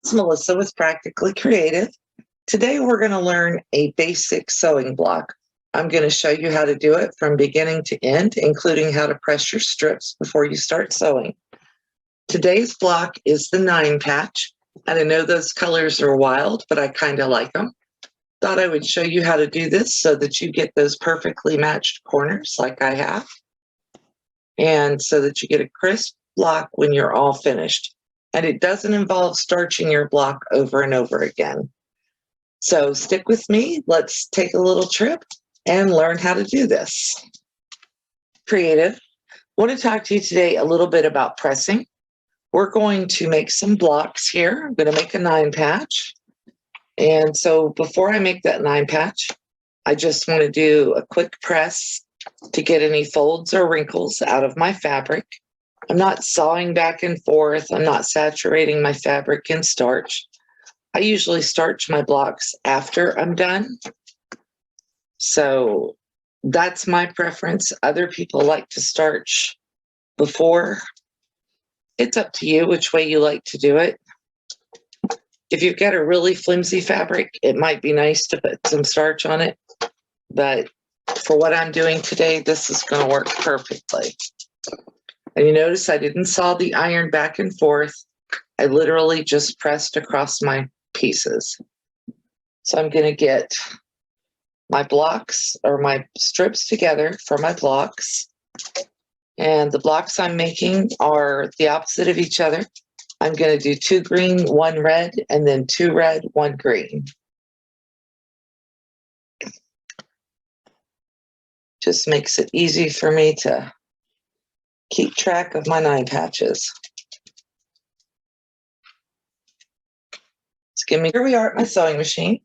It's Melissa with Practically Creative. Today we're going to learn a basic sewing block. I'm going to show you how to do it from beginning to end, including how to press your strips before you start sewing. Today's block is the 9 patch, and I know those colors are wild, but I kind of like them. Thought I would show you how to do this so that you get those perfectly matched corners like I have, and so that you get a crisp block when you're all finished. And it doesn't involve starching your block over and over again. So stick with me. Let's take a little trip and learn how to do this. Creative, I want to talk to you today a little bit about pressing. We're going to make some blocks here. I'm going to make a 9 patch. And so before I make that 9 patch, I just want to do a quick press to get any folds or wrinkles out of my fabric. I'm not sawing back and forth. I'm not saturating my fabric in starch. I usually starch my blocks after I'm done. So that's my preference. Other people like to starch before. It's up to you which way you like to do it. If you've got a really flimsy fabric, it might be nice to put some starch on it. But for what I'm doing today, this is going to work perfectly. And you notice I didn't saw the iron back and forth. I literally just pressed across my pieces. So I'm going to get my blocks or my strips together for my blocks. And the blocks I'm making are the opposite of each other. I'm going to do 2 green, 1 red, and then 2 red, 1 green. Just makes it easy for me to keep track of my 9 patches. Here we are at my sewing machine.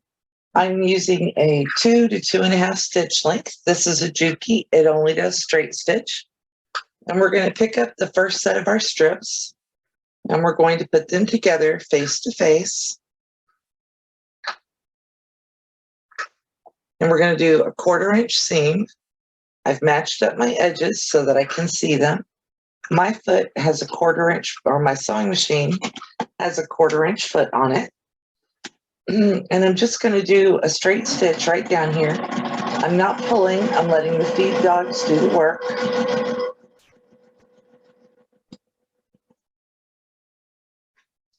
I'm using a 2 to 2.5 stitch length. This is a Juki. It only does straight stitch. And we're going to pick up the first set of our strips, and we're going to put them together face to face. And we're going to do a 1/4 inch seam. I've matched up my edges so that I can see them. My foot has a 1/4 inch, or my sewing machine has a 1/4 inch foot on it. And I'm just going to do a straight stitch right down here. I'm not pulling, I'm letting the feed dogs do the work.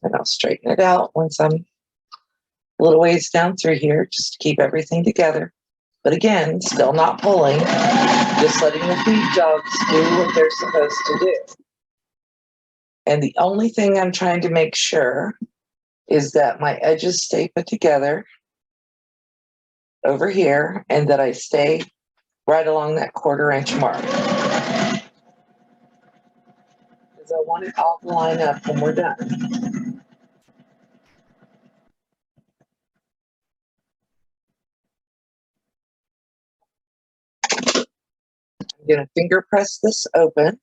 And I'll straighten it out once I'm a little ways down through here, just to keep everything together. But again, still not pulling, just letting the feed dogs do what they're supposed to do. And the only thing I'm trying to make sure is that my edges stay put together over here and that I stay right along that 1/4 inch mark. Because I want it all to line up when we're done. I'm going to finger press this open.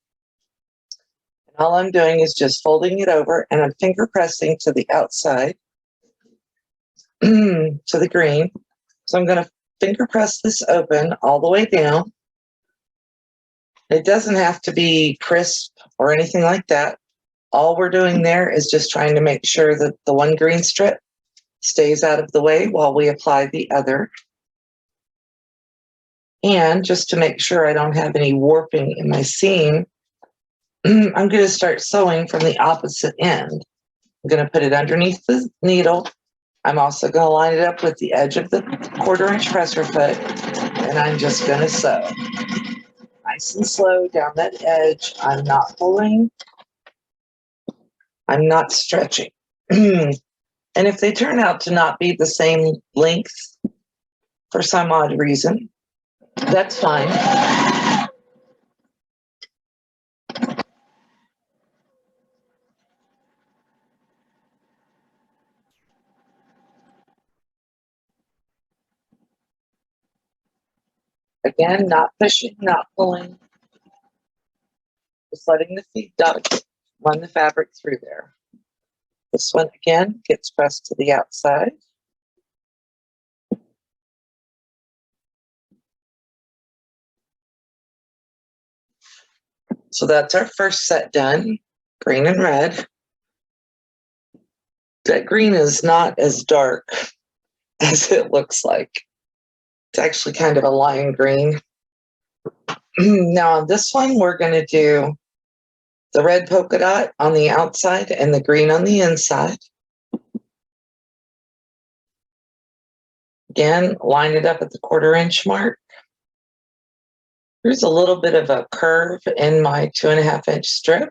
And all I'm doing is just folding it over, and I'm finger pressing to the outside, to the green. So I'm going to finger press this open all the way down. It doesn't have to be crisp or anything like that. All we're doing there is just trying to make sure that the 1 green strip stays out of the way while we apply the other. And just to make sure I don't have any warping in my seam, I'm going to start sewing from the opposite end. I'm going to put it underneath the needle. I'm also going to line it up with the edge of the 1/4 inch presser foot, and I'm just going to sew. Nice and slow down that edge. I'm not pulling. I'm not stretching. And if they turn out to not be the same length for some odd reason, that's fine. Again, not pushing, not pulling. Just letting the feed dogs run the fabric through there. This one, again, gets pressed to the outside. So that's our first set done, green and red. That green is not as dark as it looks like. It's actually kind of a lime green. Now on this one, we're going to do the red polka dot on the outside and the green on the inside. Again, line it up at the 1/4 inch mark. There's a little bit of a curve in my 2.5 inch strip.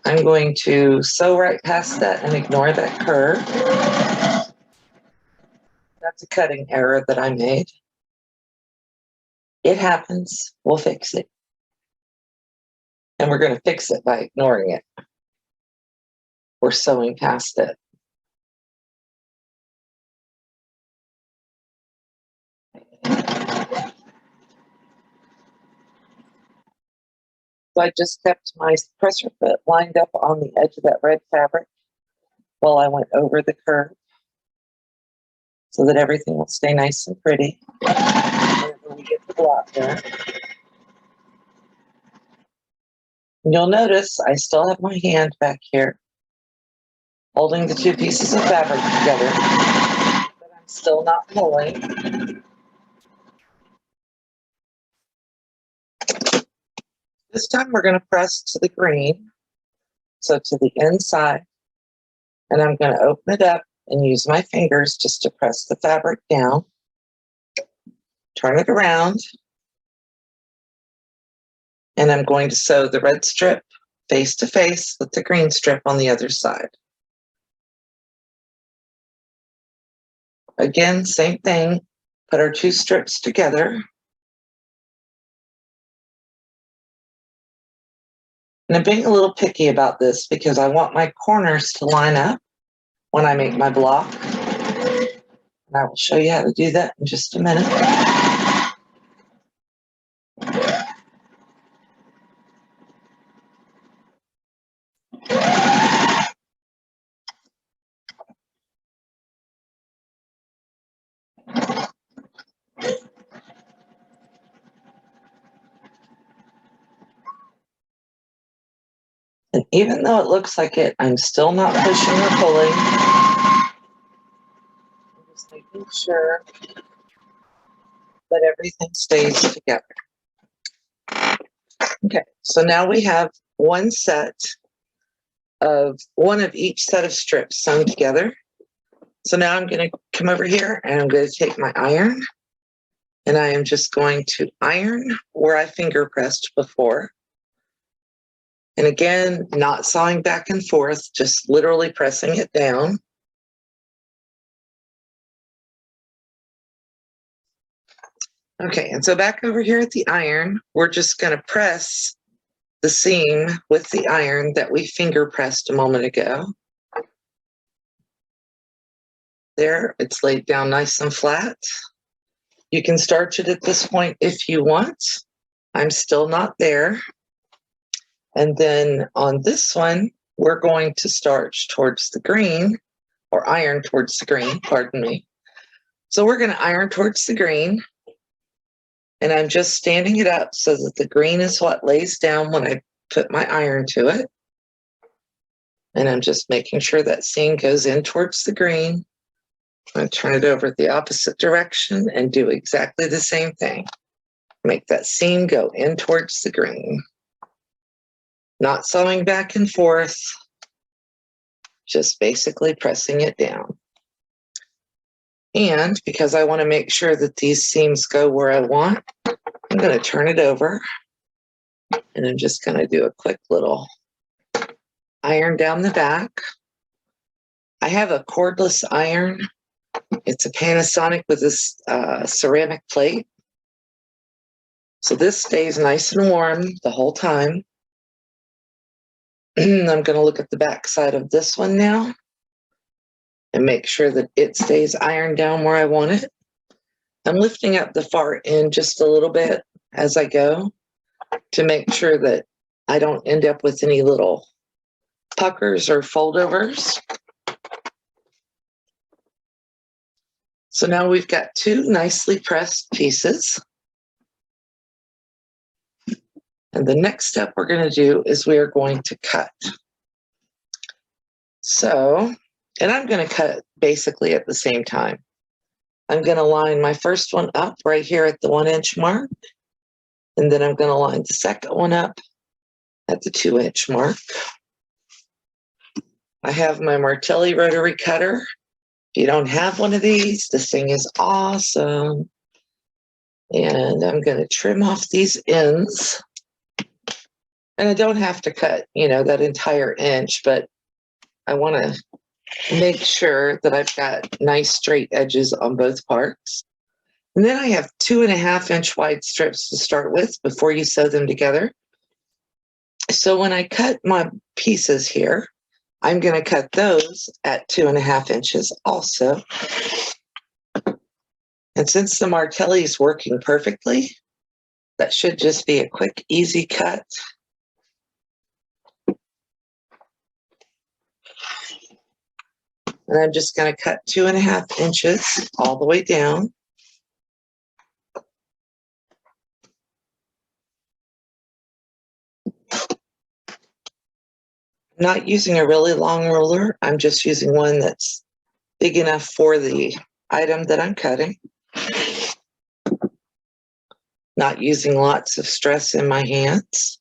I'm going to sew right past that and ignore that curve. That's a cutting error that I made. It happens. We'll fix it. And we're going to fix it by ignoring it or sewing past it. So I just kept my presser foot lined up on the edge of that red fabric while I went over the curve so that everything will stay nice and pretty whenever we get the block there. You'll notice I still have my hand back here holding the 2 pieces of fabric together, but I'm still not pulling. This time we're going to press to the green, so to the inside, and I'm going to open it up and use my fingers just to press the fabric down, turn it around, and I'm going to sew the red strip face to face with the green strip on the other side. Again, same thing, put our 2 strips together. And I'm being a little picky about this because I want my corners to line up when I make my block. And I will show you how to do that in just a minute. And even though it looks like it, I'm still not pushing or pulling. I'm just making sure that everything stays together. Okay, so now we have one of each set of strips sewn together. So now I'm going to come over here and I'm going to take my iron and I am just going to iron where I finger pressed before. And again, not sawing back and forth, just literally pressing it down. Okay, and so back over here at the iron, we're just going to press the seam with the iron that we finger pressed a moment ago. There, it's laid down nice and flat. You can starch it at this point if you want. I'm still not there. And then on this one, we're going to starch towards the green, or iron towards the green, pardon me. So we're going to iron towards the green. And I'm just standing it up so that the green is what lays down when I put my iron to it. And I'm just making sure that seam goes in towards the green. I'm going to turn it over the opposite direction and do exactly the same thing. Make that seam go in towards the green. Not sewing back and forth, just basically pressing it down. And because I want to make sure that these seams go where I want, I'm going to turn it over and I'm just going to do a quick little iron down the back. I have a cordless iron. It's a Panasonic with this ceramic plate. So this stays nice and warm the whole time. I'm going to look at the back side of this one now and make sure that it stays ironed down where I want it. I'm lifting up the far end just a little bit as I go to make sure that I don't end up with any little puckers or foldovers. So now we've got 2 nicely pressed pieces. And the next step we're going to do is we are going to cut. So And I'm going to cut basically at the same time. I'm going to line my first one up right here at the 1-inch mark. And then I'm going to line the second one up at the 2-inch mark. I have my Martelli rotary cutter. If you don't have one of these, this thing is awesome. And I'm going to trim off these ends. And I don't have to cut, that entire inch, but I want to make sure that I've got nice straight edges on both parts. And then I have 2.5-inch wide strips to start with before you sew them together. So when I cut my pieces here, I'm going to cut those at 2.5 inches also. And since the Martelli is working perfectly, that should just be a quick, easy cut. And I'm just going to cut 2.5 inches all the way down. I'm not using a really long ruler. I'm just using one that's big enough for the item that I'm cutting. Not using lots of stress in my hands.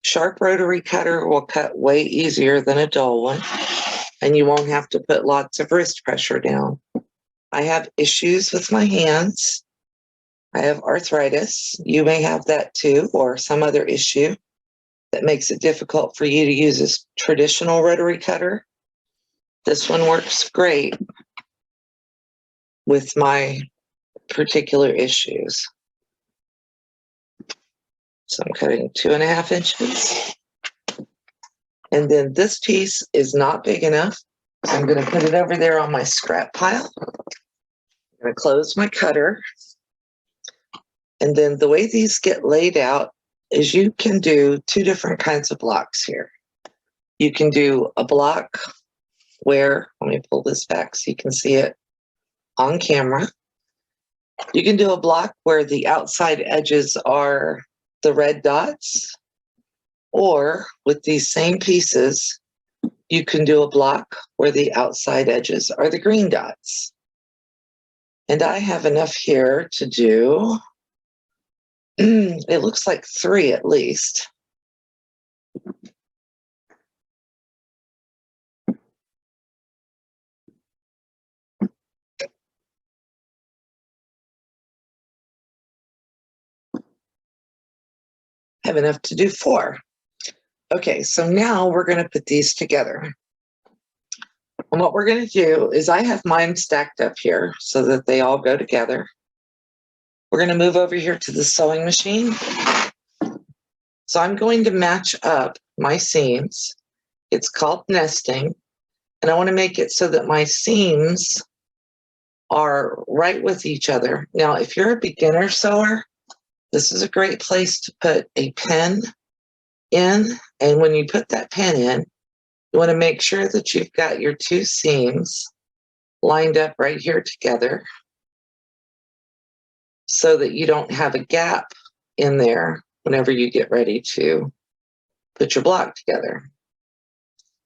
Sharp rotary cutter will cut way easier than a dull one, and you won't have to put lots of wrist pressure down. I have issues with my hands. I have arthritis. You may have that too, or some other issue that makes it difficult for you to use this traditional rotary cutter. This one works great with my particular issues. So I'm cutting 2.5 inches. And then this piece is not big enough. So I'm going to put it over there on my scrap pile. I'm going to close my cutter. And then the way these get laid out is you can do 2 different kinds of blocks here. You can do a block where, let me pull this back so you can see it on camera. You can do a block where the outside edges are the red dots, or with these same pieces, you can do a block where the outside edges are the green dots. And I have enough here to do, it looks like 3 at least. I have enough to do 4. Okay, so now we're going to put these together. And what we're going to do is I have mine stacked up here so that they all go together. We're going to move over here to the sewing machine. So I'm going to match up my seams. It's called nesting. And I want to make it so that my seams are right with each other. Now, if you're a beginner sewer, this is a great place to put a pin in. And when you put that pin in, you want to make sure that you've got your 2 seams lined up right here together so that you don't have a gap in there whenever you get ready to put your block together.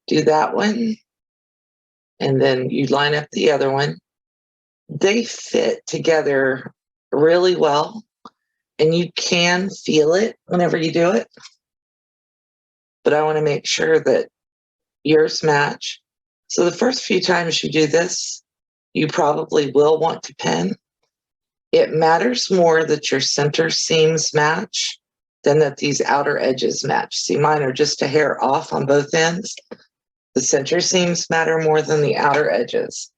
Do that one, and then you line up the other one. They fit together really well, and you can feel it whenever you do it. But I want to make sure that yours match. So the first few times you do this, you probably will want to pin. It matters more that your center seams match than that these outer edges match. See, mine are just a hair off on both ends. The center seams matter more than the outer edges.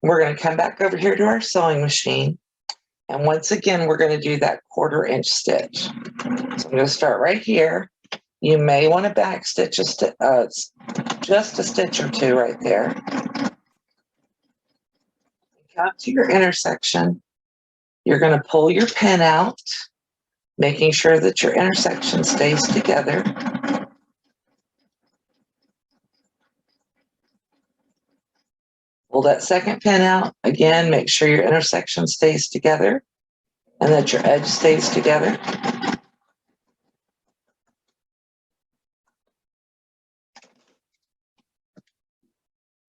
We're going to come back over here to our sewing machine. And once again, we're going to do that 1/4 inch stitch. So I'm going to start right here. You may want to back stitch just a stitch or 2 right there. Come to your intersection. You're going to pull your pin out, making sure that your intersection stays together. Pull that second pin out. Again, make sure your intersection stays together and that your edge stays together.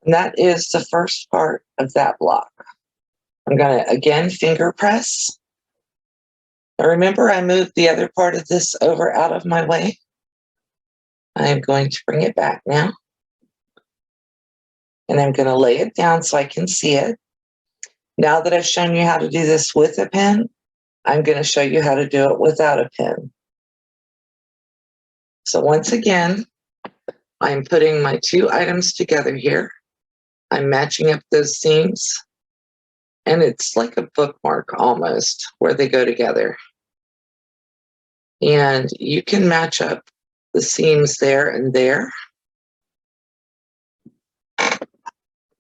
And that is the first part of that block. I'm going to again finger press. Now remember, I moved the other part of this over out of my way. I am going to bring it back now. And I'm going to lay it down so I can see it. Now that I've shown you how to do this with a pen, I'm going to show you how to do it without a pen. So once again, I'm putting my two items together here. I'm matching up those seams, and it's like a bookmark almost where they go together. And you can match up the seams there and there.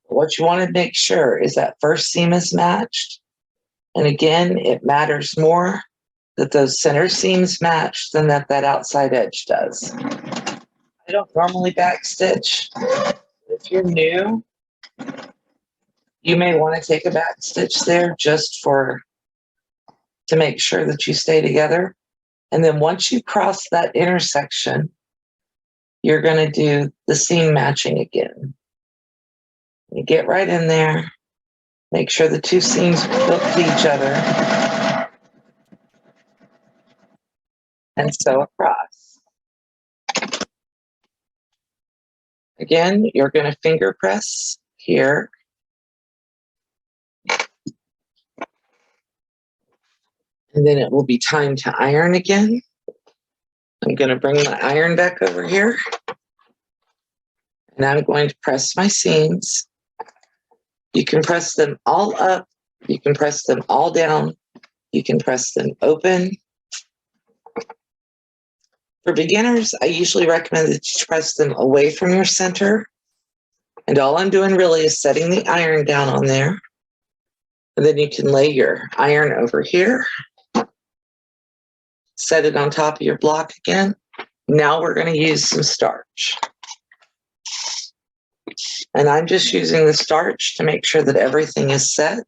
What you want to make sure is that first seam is matched. And again, it matters more that those center seams match than that outside edge does. I don't normally backstitch. If you're new, you may want to take a backstitch there just to make sure that you stay together. And then once you cross that intersection, you're going to do the seam matching again. You get right in there, make sure the two seams hook to each other, and sew across. Again, you're going to finger press here. And then it will be time to iron again. I'm going to bring my iron back over here. And I'm going to press my seams. You can press them all up. You can press them all down. You can press them open. For beginners, I usually recommend that you press them away from your center. And all I'm doing really is setting the iron down on there. And then you can lay your iron over here. Set it on top of your block again. Now we're going to use some starch. And I'm just using the starch to make sure that everything is set.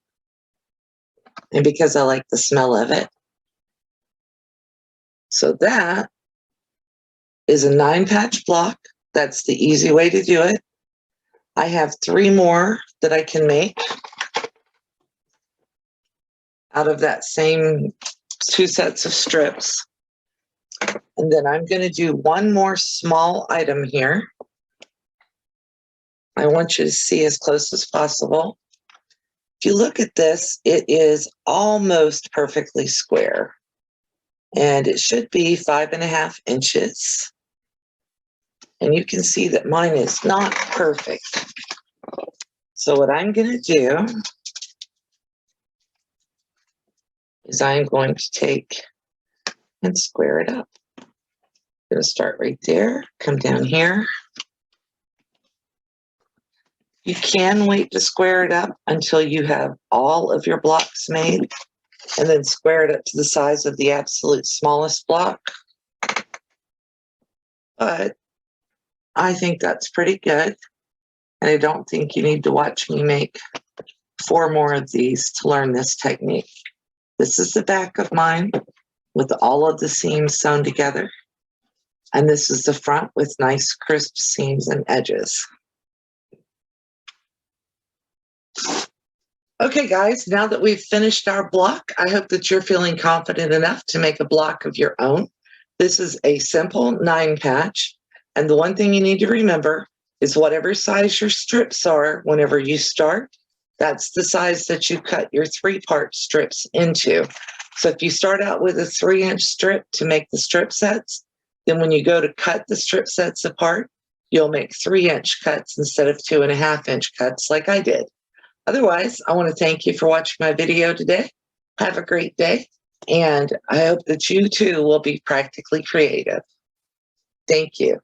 And because I like the smell of it. So that is a 9-patch block. That's the easy way to do it. I have 3 more that I can make out of that same 2 sets of strips. And then I'm going to do one more small item here. I want you to see as close as possible. If you look at this, it is almost perfectly square. And it should be 5.5 inches. And you can see that mine is not perfect. So what I'm going to do is I'm going to take and square it up. I'm going to start right there, come down here. You can wait to square it up until you have all of your blocks made, and then square it up to the size of the absolute smallest block. But I think that's pretty good. And I don't think you need to watch me make 4 more of these to learn this technique. This is the back of mine with all of the seams sewn together. And this is the front with nice crisp seams and edges. Okay, guys, now that we've finished our block, I hope that you're feeling confident enough to make a block of your own. This is a simple 9-patch. And the one thing you need to remember is whatever size your strips are whenever you start, that's the size that you cut your 3-part strips into. So if you start out with a 3-inch strip to make the strip sets, then when you go to cut the strip sets apart, you'll make 3-inch cuts instead of 2.5-inch cuts like I did. Otherwise, I want to thank you for watching my video today. Have a great day, and I hope that you too will be practically creative. Thank you.